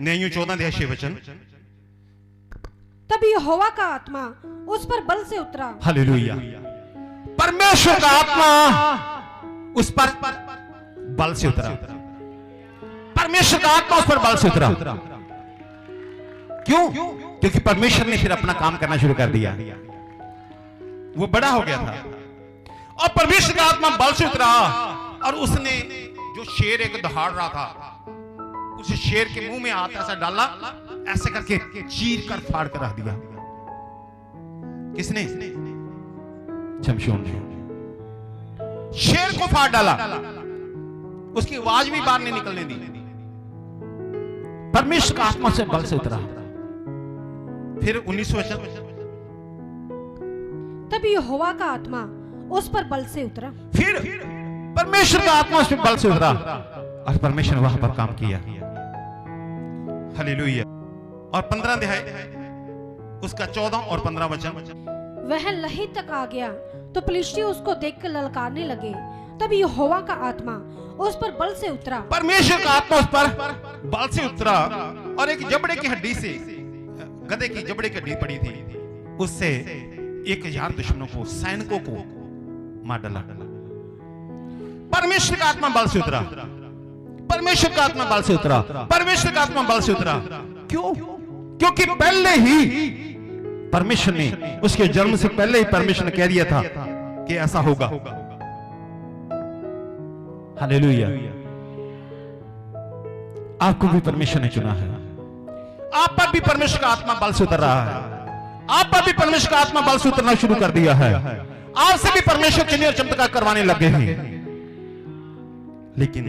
नेहियों 14 वचन। तब यहोवा का आत्मा उस पर बल से उतरा। हालेलुया। परमेश्वर का आत्मा उस पर बल से उतरा। परमेश्वर का आत्मा उस पर बल से उतरा। क्यों? क्योंकि परमेश्वर ने फिर अपना काम करना शुरू कर दिया। वो बड़ा हो गया था और परमेश्वर का आत्मा बल से उतरा और उसने जो शेर एक दहाड़ रहा था, उस शेर के मुंह में हाथ ऐसा डाला, ऐसे करके चीर कर फाड़ कर रख दिया। किसने? शमशोन ने शेर को फाड़ डाला। उसकी आवाज भी बाहर नहीं निकलने दी। परमेश्वर का आत्मा से बल से उतरा। फिर 19 वचन। तब यहोवा का आत्मा उस पर बल से उतरा। फिर परमेश्वर का आत्मा उस पर बल से उतरा और परमेश्वर ने वहां पर काम किया। हालेलुया। और 15 अध्याय उसका 14 और 15 वचन। वह लही तक आ गया तो फिलिस्ती उसको देखकर ललकारने लगे। तब यहोवा का आत्मा उस पर बल से उतरा। परमेश्वर का आत्मा उस पर बल से उतरा और एक जबड़े की हड्डी से, गधे की जबड़े की हड्डी पड़ी थी, उससे 1000 दुश्मनों को, सैनिकों को मार डाला। परमेश्वर का आत्मा बल से उतरा। परमेश्वर का आत्मा बल से उतरा। परमेश्वर का आत्मा बल से उतरा। क्यों? क्योंकि पहले ही परमेश्वर ने, उसके जन्म से पहले ही परमेश्वर ने कह दिया था कि ऐसा होगा। हालेलुया। आपको भी परमेश्वर ने चुना है। आप पर भी परमेश्वर का आत्मा बल से उतर रहा है। आप पर भी परमेश्वर का आत्मा बल से उतरना शुरू कर दिया है। आपसे भी परमेश्वर चिन्ह और चमत्कार करवाने लगे हैं। लेकिन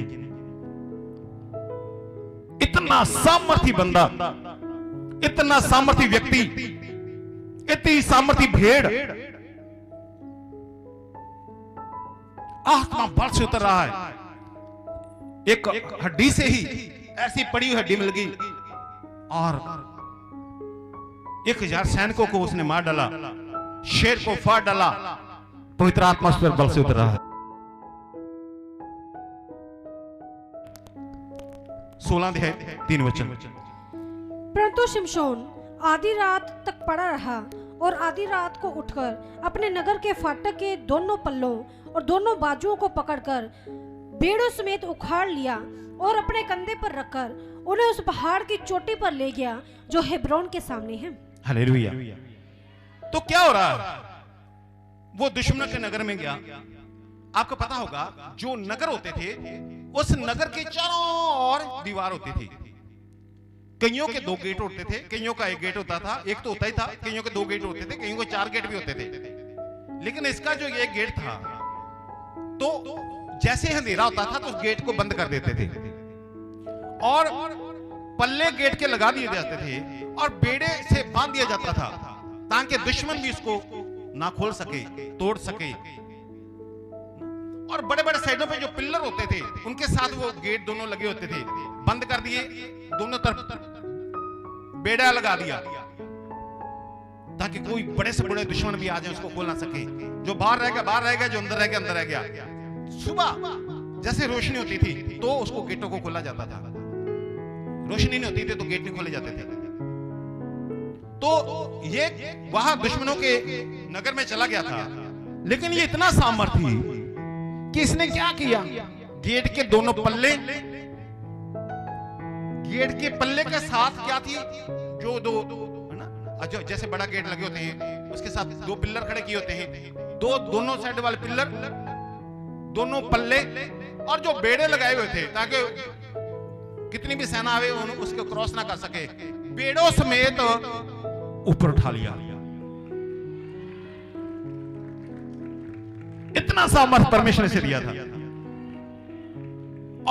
इतना सामर्थी बंदा, इतना सामर्थी व्यक्ति, इतनी सामर्थी भेड़ आत्मा बल से उतर रहा है। एक हड्डी से ही, ऐसी पड़ी हुई हड्डी मिल गई और 1000 सैनिकों को उसने मार डाला, शेर को फाड़ डाला। पवित्र आत्मा उस पर बल से उतर रहा है। 16 अध्याय 3 वचन। परंतु शिमशोन आधी रात तक पड़ा रहा और आधी रात को उठकर अपने नगर के फाटक के दोनों पल्लों और दोनों बाजुओं को पकड़कर भेड़ों समेत उखाड़ लिया और अपने कंधे पर रखकर उन्हें उस पहाड़ की चोटी पर ले गया जो हेब्रोन के सामने है। हालेलुया। तो क्या हो रहा है? वो दुश्मनों के नगर में गया। आपको पता होगा, जो नगर होते थे, उस नगर के चारों ओर दीवार होती थी। कईयों के 2 गेट होते थे, कईयों का 1 गेट होता था। एक तो होता ही था, कईयों के 2 गेट होते थे, कईयों को 4 गेट भी होते थे। लेकिन इसका जो 1 गेट था, तो जैसे अंधेरा होता था तो उस गेट को बंद कर देते थे और पल्ले गेट के लगा दिए जाते थे और बेड़े से बांध दिया जाता था ताकि दुश्मन भी इसको ना खोल सके, तोड़ सके। और बड़े बड़े साइडों पे जो पिलर होते थे, उनके साथ वो गेट दोनों लगे होते थे। बंद कर दिए, दोनों तरफ बेड़ा लगा दिया ताकि कोई बड़े से बड़े दुश्मन भी आ जाए, उसको खोल ना सके। जो बाहर रह गया बाहर रह गया, जो अंदर रह गया अंदर रह गया। सुबह जैसे रोशनी होती थी तो उसको गेटों को खोला जाता था, रोशनी नहीं होती थी तो गेट नहीं खोले जाते थे। तो ये वहां दुश्मनों के नगर में चला गया था। लेकिन ये इतना सामर्थी कि इसने क्या किया, गेट के दोनों पल्ले, गेट के पल्ले के साथ क्या थी, जो दो है ना, जो जैसे बड़ा गेट लगे होते हैं उसके साथ 2 पिलर खड़े किए होते हैं, दोनों साइड वाले पिलर, दोनों पल्ले और जो बेड़े लगाए हुए थे ताकि कितनी भी सेना आवे उसको क्रॉस ना कर सके। बेड़ों समेत ऊपर उठा लिया। इतना सामर्थ परमेश्वर ने दिया था।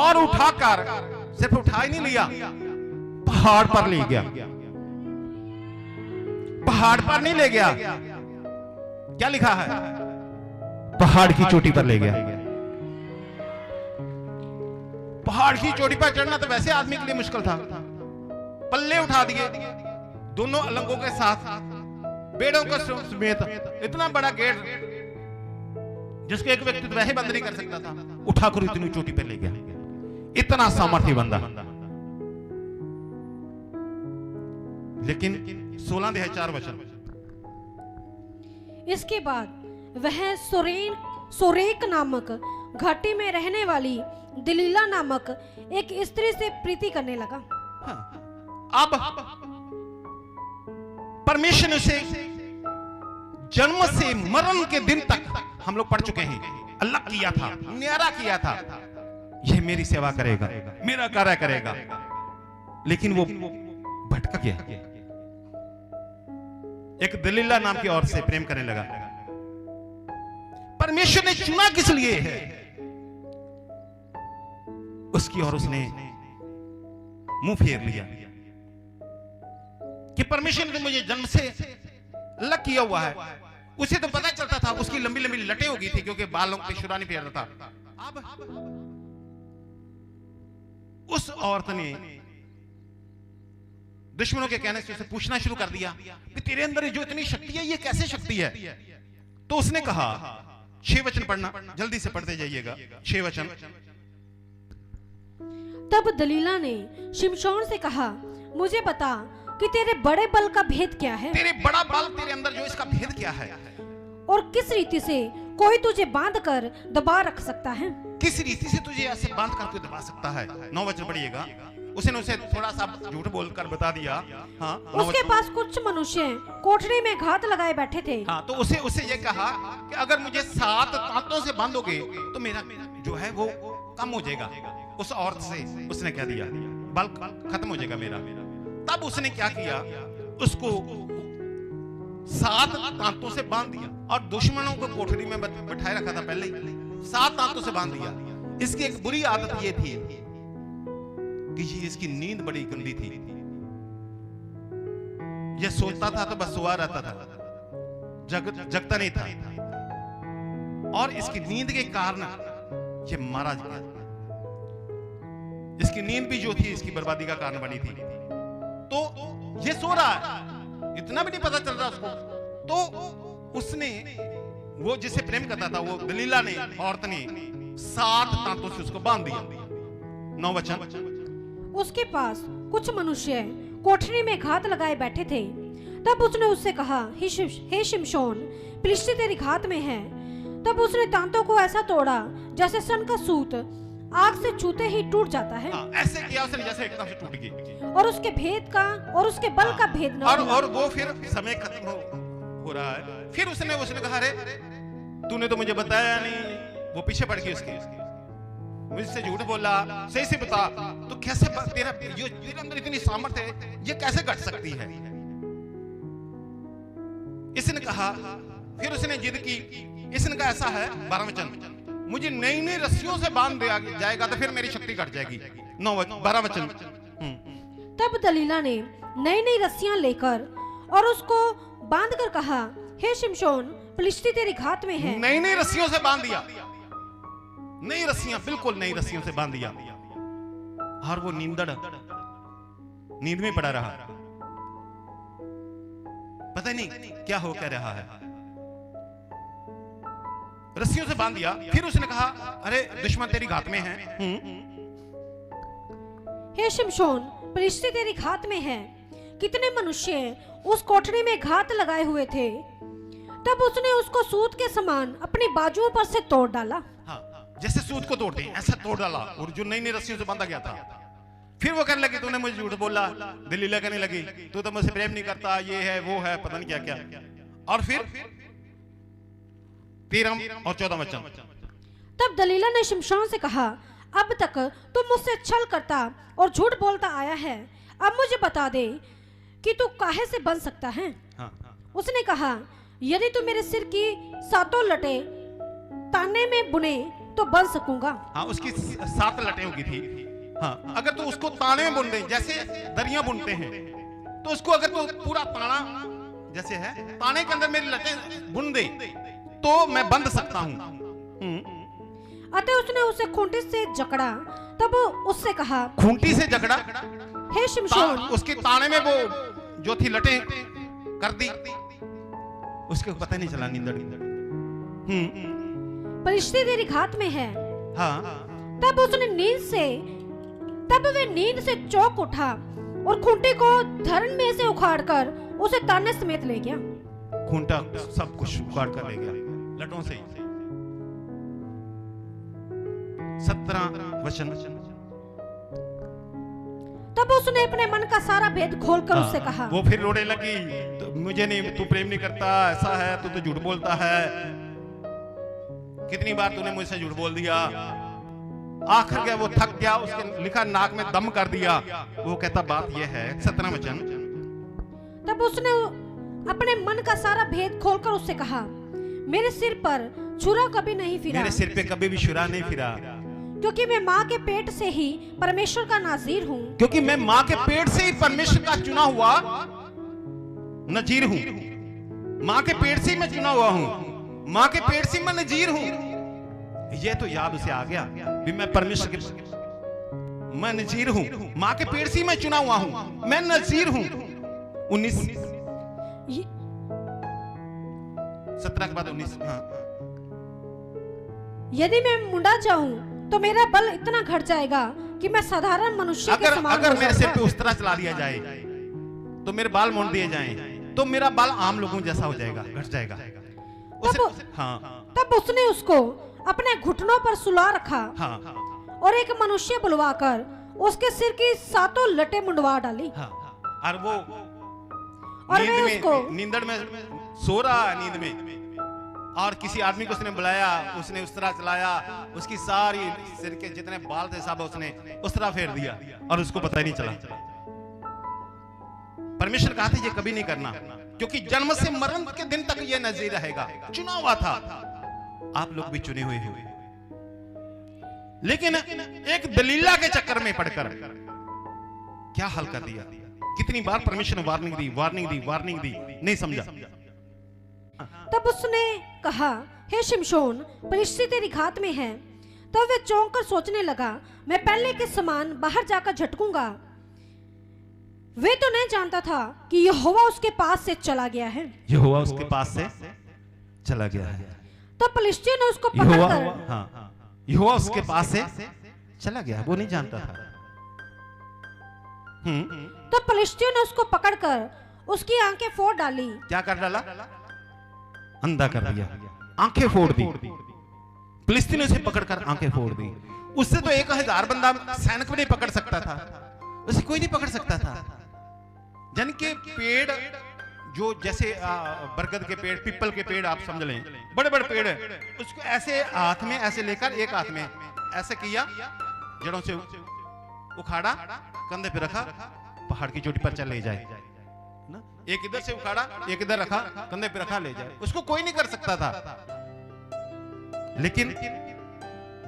और उठाकर सिर्फ उठा ही नहीं लिया, पहाड़ पर ले गया। पहाड़ पर नहीं ले गया, क्या लिखा है, पहाड़ की चोटी पर ले गया। पहाड़ की चोटी पर चढ़ना तो वैसे आदमी के लिए मुश्किल था। पल्ले उठा दिए दोनों अलंगों के साथ, बेड़ों का समेत। इतना बड़ा गेट जिसको एक व्यक्ति तो वैसे बंद नहीं कर सकता था, उठाकर इतनी चोटी पर ले गया। इतना सामर्थ्य बंदा। लेकिन 16 अध्याय 4 वचन। इसके बाद वह सोरेक नामक घाटी में रहने वाली दलीला नामक एक स्त्री से प्रीति करने लगा। अब परमेश्वर ने उसे जन्म से मरण के दिन तक, हम लोग पढ़ चुके हैं, अलग किया था, न्यारा किया था। यह मेरी सेवा करेगा, मेरा कार्य करेगा। लेकिन वो भटक गया, एक दलीला नाम की औरत से प्रेम करने लगा। परमेश्वर ने चुना किस लिए है उसकी, और उसने मुंह फेर लिया कि परमेश्वर ने तो मुझे जन्म से अलग किया हुआ है। उसे तो पता चलता था, उसकी लंबी लंबी लटें हो गई थी क्योंकि बालों पे शुरा नहीं फेर रहा था। अब उस औरत ने दुश्मनों के कहने से उसे पूछना शुरू कर दिया कि तेरे अंदर जो इतनी शक्ति है, ये कैसे शक्ति है? तो उसने कहा, 6 वचन पढ़ना, जल्दी से पढ़ते जाइएगा, 6 वचन। तब दलीला ने शिमशोन से कहा, मुझे बता कि तेरे बड़े बल का भेद क्या है, तेरे बड़ा बल, तेरे अंदर जो इसका भेद क्या है, और किस रीति से कोई तुझे बांध कर दबा रख सकता है? किस रीति से तुझे ऐसे बांध कर कोई दबा सकता है? 9 वचन पढ़िएगा। उसने उसे थोड़ा सा झूठ बोलकर बता दिया। हाँ, उसके पास कुछ मनुष्य कोठरी में घात लगाए बैठे थे। हाँ, तो उसे ये कहा कि अगर मुझे 7 तांतों से बांधोगे तो मेरा जो है वो कम हो जाएगा। उस औरत से उसने कह दिया, बल खत्म हो जाएगा मेरा। तब उसने क्या किया, उसको 7 तांतों से बांध दिया और दुश्मनों को कोठरी में बैठाए रखा था पहले ही, 7 तांतों से बांध दिया। इसकी एक बुरी आदत ये थी कि ये इसकी नींद बड़ी गंदी थी। ये सोता था तो बस सोया रहता था, जगता नहीं था। और इसकी नींद के कारण ये मारा गया। इसकी नींद भी जो थी इसकी बर्बादी का कारण बनी थी। तो ये सो रहा है, इतना भी नहीं पता चल रहा उसको। तो उसने, वो जिसे प्रेम करता था, वो दलीला ने, औरत ने 7 तांतों से उसको बांध दिया। 9 वचन। उसके पास कुछ मनुष्य कोठरी में घात लगाए बैठे थे। तब उसने उससे कहा, हे शिमशोन, फिलिस्ती तेरी घात में है। तब उसने तांतों को ऐसा तोड़ा जैसे सन का सूत आग से छूते ही टूट जाता है। ऐसे किया उसने जैसे एकदम से टूट गई। और उसके भेद का और उसके बल का भेद न और वो फिर समय खत्म हो रहा है। फिर उसने कहा, अरे तूने तो मुझे बताया नहीं। वो पीछे पड़ गई उसके, मुझसे झूठ बोला, सही से बता, तो कैसे तेरे अंदर इतनी सामर्थ्य है, ये कैसे घट सकती है? इसने कहा, फिर उसने जिद की। इसने कहा, ऐसा है, 12 वचन, मुझे नई नई रस्सियों से बांध दिया जाएगा तो फिर मेरी शक्ति घट जाएगी। 12 वचन। तब दलीला ने नई नई रस्सियां लेकर और उसको बांध कर कहा, हे शिमशोन, फिलिस्ती तेरी घात में है। नई नई रस्सियों से बांध दिया, नई रस्सियां, बिल्कुल नई रस्सियों से बांध दिया। और वो नींद में पड़ा रहा, पता नहीं क्या हो क्या रहा है। रस्सियों से बांध दिया। फिर उसने कहा, अरे दुश्मन तेरी घात में है। हे शिमशोन, फिलिस्ती तेरी घात में है। कितने मनुष्य उस कोठरी में घात लगाए हुए थे। तब उसने उसको सूत के समान अपनी बाजुओं पर से तोड़ डाला। जैसे सूत को तोड़ते हैं ऐसा तोड़ डाला, और जो नई नई रस्सियों से बांधा गया था। फिर वो कहने लगी, तूने मुझे झूठ बोला। दलीला कहने लगी, तू तो मुझसे प्रेम नहीं करता, ये है वो है, पता नहीं क्या क्या। और फिर 13 और 14 वचन। तब दलीला ने शिमशोन से कहा, अब तक तू मुझसे छल करता और झूठ बोलता आया है। अब मुझे बता दे कि तू काहे से बन सकता है? उसने कहा, यदि तू मेरे सिर की 7 लटे ताने में बुने तो बन सकूंगा। हाँ, उसकी 7 लटें होगी थी। हाँ, अगर तू उसको ताने में बुन दे, जैसे दरिया बुनते हैं, तो उसको अगर तू पूरा ताना जैसे है, ताने के अंदर मेरी लटें बुन दे तो मैं बंध सकता हूँ। अतः उसने उसे खूंटी से जकड़ा। तब उससे कहा, खूंटी से जकड़ा? हे शिमशोन, उसके ताने में वो जो थी लटें कर दी, उसके पता नहीं चला। नींदड़ फिलिस्ती तेरी घात में है। हाँ। तब वे नींद से चौंक उठा और खूंटे को धरण में से उखाड़कर उसे ताने समेत ले गया। खूंटा सब कुछ उखाड़ कर ले गया लटों से। 17 वचन। तब उसने अपने मन का सारा भेद खोलकर उससे कहा। वो फिर रोने लगी, तो मुझे नहीं, तू प्रेम नहीं करता, ऐसा है, तू तो झूठ बोलता है, कितनी बार तूने मुझसे झूठ बोल दिया। आखिर के वो थक गया, उसके लिखा नाक में दम कर दिया। वो कहता बात ये है, 17 वचन। तब उसने अपने मन का सारा भेद खोलकर उससे कहा, मेरे सिर पर छुरा कभी नहीं फिरा, मेरे सिर पे कभी भी छुरा नहीं फिरा, क्योंकि मैं माँ के पेट से ही परमेश्वर का नाज़ीर हूँ। क्योंकि मैं माँ के पेट से ही परमेश्वर का चुना हुआ नजीर हूँ। माँ के पेट से ही मैं चुना हुआ हूँ, माँ के पेट से मैं नजीर हूँ। ये तो याद उसे आ गया भी मैं परमेश्वर के, मैं नजीर हूँ, माँ के पेट से ही मैं चुना हुआ हूँ, मैं नजीर हूँ। 17 के बाद 19। हाँ। यदि मैं मुंडा जाऊं तो मेरा बल इतना घट जाएगा कि मैं साधारण मनुष्य के समान अगर हो मेरे सिर जाऊंगा। पे उस तरह चला दिया जाए, तो मेरे बाल मोड़ दिए जाएं, तो मेरा बाल आम लोगों जैसा हो जाएगा, घट जाएगा। तब उसने उसको अपने घुटनों पर सुला रखा और एक मनुष्य बुलवाकर उसके सिर की 7 लटें मुंडवा डाली। और वो और वे उसको नींदड़ में सो रहा है, नींद में, और किसी आदमी को उसने बुलाया, उसने उस तरह चलाया, उसकी सारी सिर के जितने बाल थे सब उसने उस तरह फेर दिया और उसको पता ही नहीं चला। परमेश्वर कहा था ये कभी नहीं करना, क्योंकि जन्म से मरण के दिन तक ये नजीर रहेगा, चुना हुआ था। आप लोग भी चुने हुए हो, लेकिन एक दलीला के चक्कर में पड़कर क्या हाल कर दिया। कितनी बार परमेश्वर ने वार्निंग दी, वार्निंग दी, वार्निंग दी, नहीं समझा। तब उसने कहा, हे शिमशोन, फलिश्ती तेरी घात में है। तब वह चौंक कर सोचने लगा, मैं पहले के समान बाहर जाकर झटकूंगा। वे तो नहीं जानता था कि यहोवा उसके पास से चला गया है। यहोवा उसके पास से चला गया है। तो फलिश्तियों ने उसको पकड़कर, यहोवा उसके पास से चला गया, वो नहीं जानता था। तो फलिश्तियों ने उसको पकड़कर उसकी आंखें फोड़ डाली। क्या कर डाला? अंधा कर दिया, आंखें फोड़ दी। फिलिस्तीन ने उसे पकड़कर आंखें फोड़ दी। उससे तो 1000 बंदा सैनिक भी नहीं पकड़ सकता था, उसे कोई नहीं पकड़ सकता था। जन के पेड़ जो जैसे बरगद के पेड़, पीपल के पेड़, आप समझ लें, बड़े बड़े पेड़ है, उसको ऐसे हाथ में ऐसे लेकर, एक हाथ में ऐसे किया, जड़ों से उखाड़ा, कंधे पे रखा, पहाड़ की चोटी पर चल ले जाए ना। एक इधर से उखाड़ा, एक इधर रखा, कंधे पे रखा, ले जाए। उसको कोई नहीं कर सकता था। लेकिन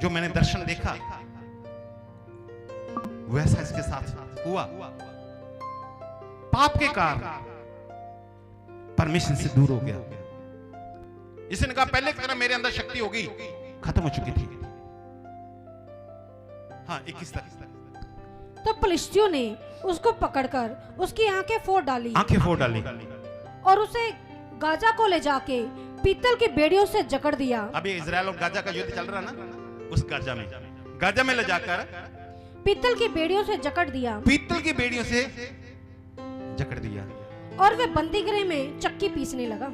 जो मैंने दर्शन देखा वैसा इसके साथ हुआ। पाप के कारण परमेश्वर से दूर हो गया। इसने कहा पहले की तरह मेरे अंदर शक्ति होगी, खत्म हो चुकी थी। हाँ, 21 तक। तो फलिश्तियों ने उसको पकड़कर उसकी आंखें फोड़ डाली, और उसे गाजा को ले जाके पीतल की बेड़ियों से जकड़ दिया। अभी इजराइल और गाजा का युद्ध चल रहा ना, उस गाजा में ले जाकर पीतल की बेड़ियों से जकड़ दिया, पीतल की बेड़ियों से जकड़ दिया, और वे बंदीगृह में चक्की पीसने लगा।